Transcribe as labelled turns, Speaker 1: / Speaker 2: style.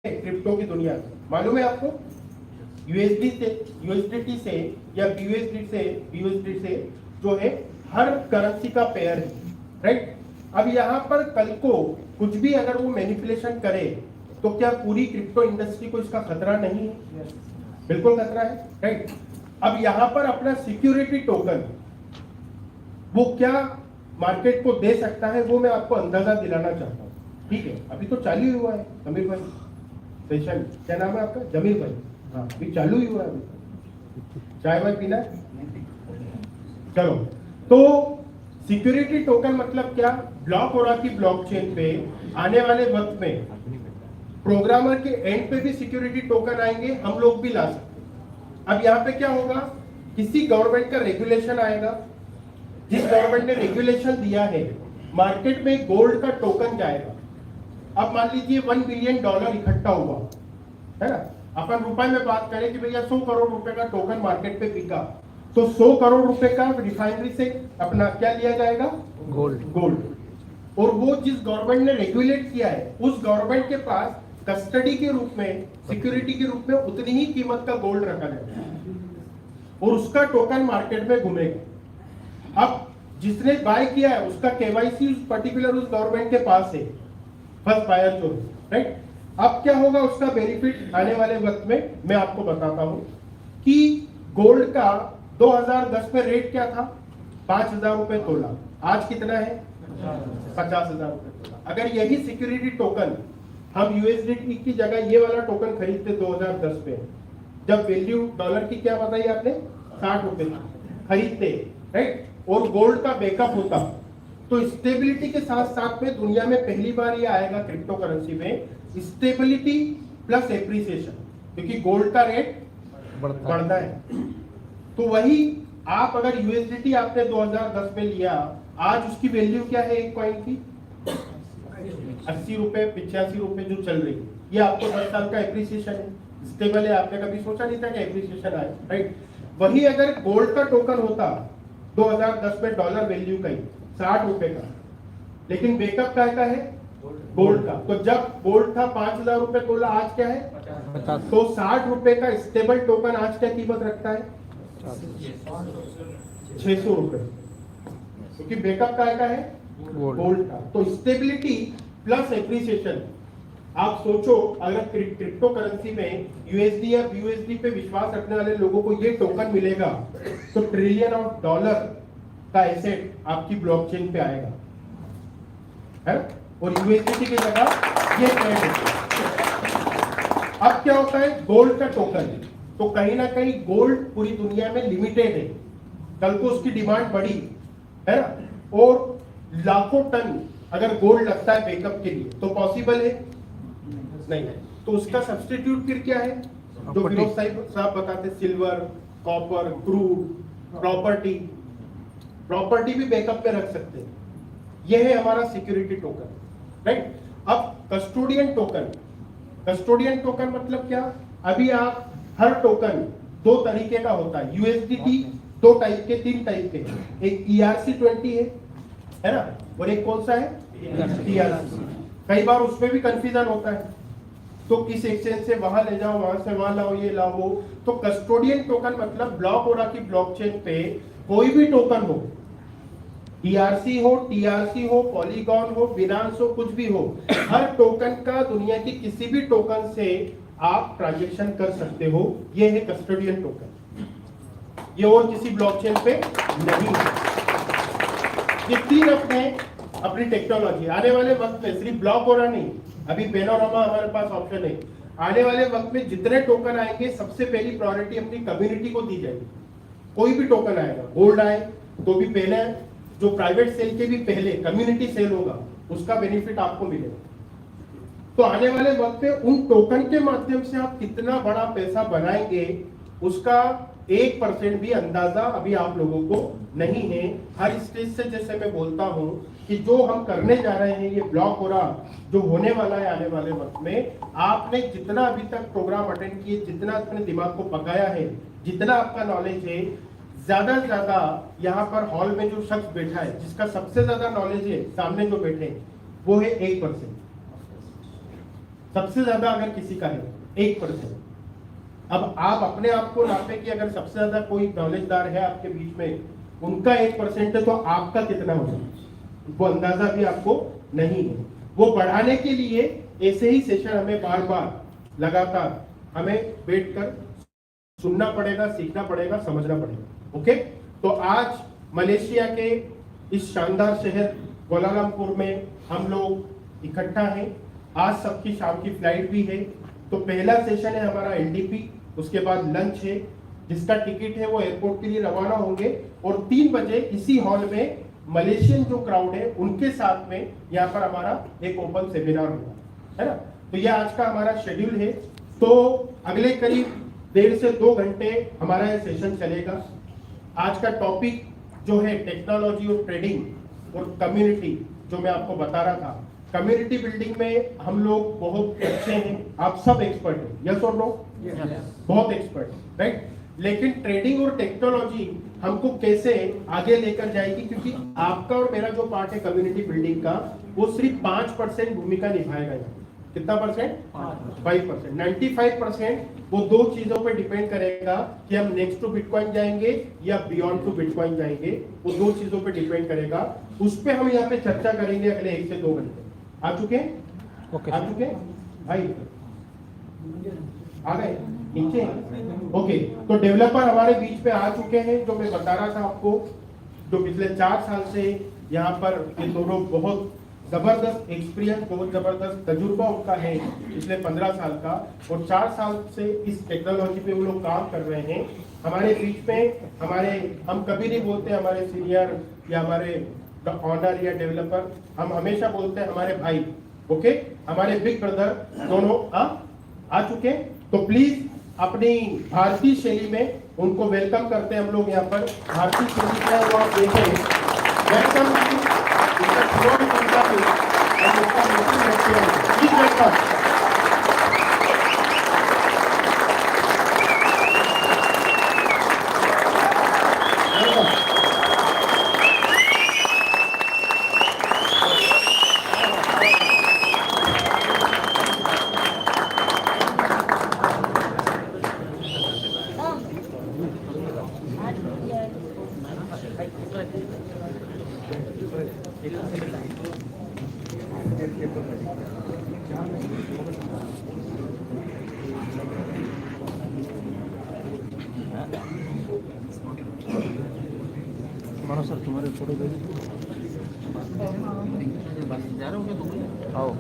Speaker 1: Crypto की दुनिया में मालूम है आपको, यूएसडीटी से या बीयूएसडी से जो है हर करेंसी का पेयर है, राइट। अब यहाँ पर कल को कुछ भी अगर वो मैनिपुलेशन करे तो क्या पूरी क्रिप्टो इंडस्ट्री को इसका खतरा नहीं है? बिल्कुल खतरा है, राइट। अब यहाँ पर अपना सिक्योरिटी टोकन वो क्या मार्केट को दे सकता है वो मैं आपको अंदाजा दिलाना चाहता हूँ, ठीक है। अभी तो चालू ही हुआ है जमीर भाई सेशन, क्या नाम है आपका? जमीर भाई, हाँ अभी चालू ही हुआ है। अभी चाय वाय पीना है? चलो, तो सिक्योरिटी टोकन मतलब क्या? ब्लॉक हो रहा की ब्लॉकचेन पे आने वाले वक्त में प्रोग्रामर के एंड पे भी सिक्योरिटी टोकन आएंगे, हम लोग भी ला सकते। अब यहाँ पे क्या होगा, किसी गवर्नमेंट का रेगुलेशन आएगा, जिस गवर्नमेंट ने रेगुलेशन दिया है मार्केट में गोल्ड का टोकन जाएगा। अब मान लीजिए $1 बिलियन इकट्ठा हुआ है ना, अपन रुपए में बात करें कि भैया 100 करोड़ रुपए का टोकन मार्केट पे बिका, तो 100 करोड़ रुपए का रिफाइनरी से अपना क्या लिया जाएगा? गोल्ड। और वो जिस गवर्नमेंट ने रेगुलेट किया है उस गवर्नमेंट के पास कस्टडी के रूप में, सिक्योरिटी के रूप में उतनी ही कीमत का गोल्ड रखा जाएगा और उसका टोकन मार्केट में घूमेगा। अब जिसने बाय किया है उसका केवाईसी उस पर्टिकुलर उस गवर्नमेंट के पास है, फर्स्ट बायर जो, राइट। अब क्या होगा उसका बेनिफिट आने वाले वक्त में मैं आपको बताता हूं कि गोल्ड का 2010 में रेट क्या था? 5,000 रुपए तोला। आज कितना है? 50,000 रुपए तोला। अगर यही सिक्योरिटी टोकन हम यूएसडीटी की जगह ये वाला टोकन खरीदते 2010 में, जब वैल्यू डॉलर की क्या बताई आपने? 60 रुपए खरीदते, राइट, और गोल्ड का बैकअप होता, तो स्टेबिलिटी के साथ साथ में दुनिया में पहली बार ये आएगा क्रिप्टो करेंसी में, स्टेबिलिटी प्लस एप्रिसिएशन, क्योंकि गोल्ड का रेट बढ़ता है। तो वही आप अगर यूएसडीटी आपने 2010 में लिया, आज उसकी वैल्यू क्या है एक कॉइन की? 80 रुपए 85 रुपए जो चल रही है, ये आपको 10 साल का एप्रिसिएशन है, स्टेबल है। आपने कभी सोचा नहीं था कि एप्रिसिएशन आए, राइट। वही अगर गोल्ड का टोकन होता 2010 में डॉलर वैल्यू का ही 60 रुपए का, लेकिन बैकअप क्या का है? गोल्ड का। तो जब गोल्ड था 5,000 रुपए तोला, आज क्या है? 50। तो 60 रुपए का स्टेबल टोकन आज क्या कीमत रखता है? 600 रुपए, क्योंकि बैकअप क्या का है? गोल्ड का। तो स्टेबिलिटी प्लस एप्रिसिएशन। आप सोचो अगर क्रिप्टो करेंसी में यूएसडी या बीयूएसडी पे विश्वास रखने वाले लोगों को ये टोकन मिलेगा तो $1 ट्रिलियन का एसेट आपकी ब्लॉकचेन पे आएगा, है? और यूएसडी की जगह ये ट्रेड है। अब क्या होता है गोल्ड का टोकन, तो कहीं ना कहीं गोल्ड पूरी दुनिया में लिमिटेड है, कल को उसकी डिमांड बढ़ी, है ना, और लाखों टन अगर गोल्ड लगता है बैकअप के लिए तो पॉसिबल है नहीं है। तो उसका सब्स्टिट्यूट फिर क्या है? जो विनोद साहब बताते, सिल्वर, कॉपर, क्रूड, प्रॉपर्टी भी बैकअप पे रख सकते हैं। यह है हमारा सिक्योरिटी टोकन, राइट। अब कस्टोडियन टोकन मतलब क्या? अभी आप हर टोकन दो तरीके का होता है, यूएसडीटी 3 टाइप के, एक ERC20 है ना, और एक कौन सा है? TRC। कई बार उसमें भी कंफ्यूजन होता है, तो किस एक्सचेंज से वहां ले जाओ, वहां से वहां लाओ, ये लाओ वो। तो कस्टोडियन टोकन मतलब ब्लॉक हो रहा की ब्लॉकचेन पे कोई भी टोकन हो, ERC हो, TRC हो, पॉलीगॉन हो, बिनांस हो, कुछ भी हो, हर टोकन का दुनिया की किसी भी टोकन से आप ट्रांजैक्शन कर सकते हो। ये है कस्टोडियन टोकन, ये और किसी ब्लॉकचेन पे नहीं है। ये 3 अपनी टेक्नोलॉजी आने वाले वक्त में सिर्फ ब्लॉक हो रहा नहीं, अभी पेनोरामा हमारे पास ऑप्शन है। आने वाले वक्त में जितने टोकन आएंगे सबसे पहली प्रायोरिटी अपनी कम्युनिटी को दी जाएगी। कोई भी टोकन आएगा, गोल्ड आए तो भी पहले जो प्राइवेट सेल के भी पहले कम्युनिटी सेल होगा, उसका बेनिफिट आपको मिलेगा। तो आने वाले वक्त में उन टोकन के माध्यम से आप कितना बड़ा पैसा बनाएंगे उसका 1% भी अंदाजा अभी आप लोगों को नहीं है। हर स्टेज से जैसे मैं बोलता हूं कि जो हम करने जा रहे हैं, ये ब्लॉक हो रहा जो होने वाला है आने वाले वक्त में, आपने जितना अभी तक प्रोग्राम अटेंड किए, जितना अपने दिमाग को पकाया है, जितना आपका नॉलेज है, ज्यादा से ज्यादा यहाँ पर हॉल में जो शख्स बैठा है जिसका सबसे ज्यादा नॉलेज है, सामने जो बैठे वो है 1%। सबसे ज्यादा अगर किसी का है 1%। अब आप अपने आप को नापे कि अगर सबसे ज्यादा कोई नॉलेजदार है आपके बीच में, उनका 1% है, तो आपका कितना होगा वो अंदाजा भी आपको नहीं है। वो बढ़ाने के लिए ऐसे ही सेशन हमें बार बार लगातार हमें बैठकर सुनना पड़ेगा, सीखना पड़ेगा, समझना पड़ेगा। ओके, तो आज मलेशिया के इस शानदार शहर कुआलालंपुर में हम लोग इकट्ठा हैं। आज सबकी शाम की फ्लाइट भी है, तो पहला सेशन है हमारा एलडीपी, उसके बाद लंच है, जिसका टिकट है वो एयरपोर्ट के लिए रवाना होंगे और 3 बजे इसी हॉल में मलेशियन जो क्राउड है उनके साथ में यहाँ पर हमारा एक ओपन सेमिनार होगा, है ना। तो ये आज का हमारा शेड्यूल है। तो अगले करीब 1.5 से 2 घंटे हमारा ये सेशन चलेगा। आज का टॉपिक जो है टेक्नोलॉजी और ट्रेडिंग और कम्युनिटी, जो मैं आपको बता रहा था। कम्युनिटी बिल्डिंग में हम लोग बहुत अच्छे हैं, आप सब एक्सपर्ट हैं, यस और नो? बहुत एक्सपर्ट, राइट। लेकिन ट्रेडिंग और टेक्नोलॉजी हमको कैसे आगे लेकर जाएगी, क्योंकि आपका और मेरा जो पार्ट है कम्युनिटी बिल्डिंग का, वो सिर्फ 5% भूमिका निभाएगा यहाँ। कितना परसेंट? 5%। 95% वो 2 चीजों पे डिपेंड करेगा कि हम नेक्स्ट टू बिटकॉइन जाएंगे या बियॉन्ड टू बिटकॉइन जाएंगे। वो 2 चीजों पे डिपेंड करेगा, उस पे हम यहाँ पे चर्चा करेंगे अगले 1 से 2 घंटे। आ चुके हैं?
Speaker 2: ओके।
Speaker 1: आ चुके भाई? आ गए नीचे? ओके, तो डेवलपर हमारे बीच में आ चुके हैं, जो मैं बता रहा था आपको, जो पिछले 4 साल से यहाँ पर ये दोनों बहुत जबरदस्त एक्सपीरियंस, बहुत जबरदस्त तजुर्बा उनका है पिछले 15 साल का, और 4 साल से इस टेक्नोलॉजी पे वो लोग काम कर रहे हैं। हमारे बीच में हम कभी नहीं बोलते हमारे सीनियर या हमारे ऑनर या डेवलपर, हम हमेशा बोलते हैं हमारे भाई। ओके, हमारे बिग ब्रदर दोनों आ चुके। तो प्लीज अपनी भारतीय शैली में उनको वेलकम करते हैं हम लोग यहाँ पर। भारतीय शैली क्या है वो आप देखें। वेलकम
Speaker 2: मानो सर तुम्हारे फोटो दे
Speaker 3: बस जा रहे हो क्या तुम?
Speaker 2: आओ।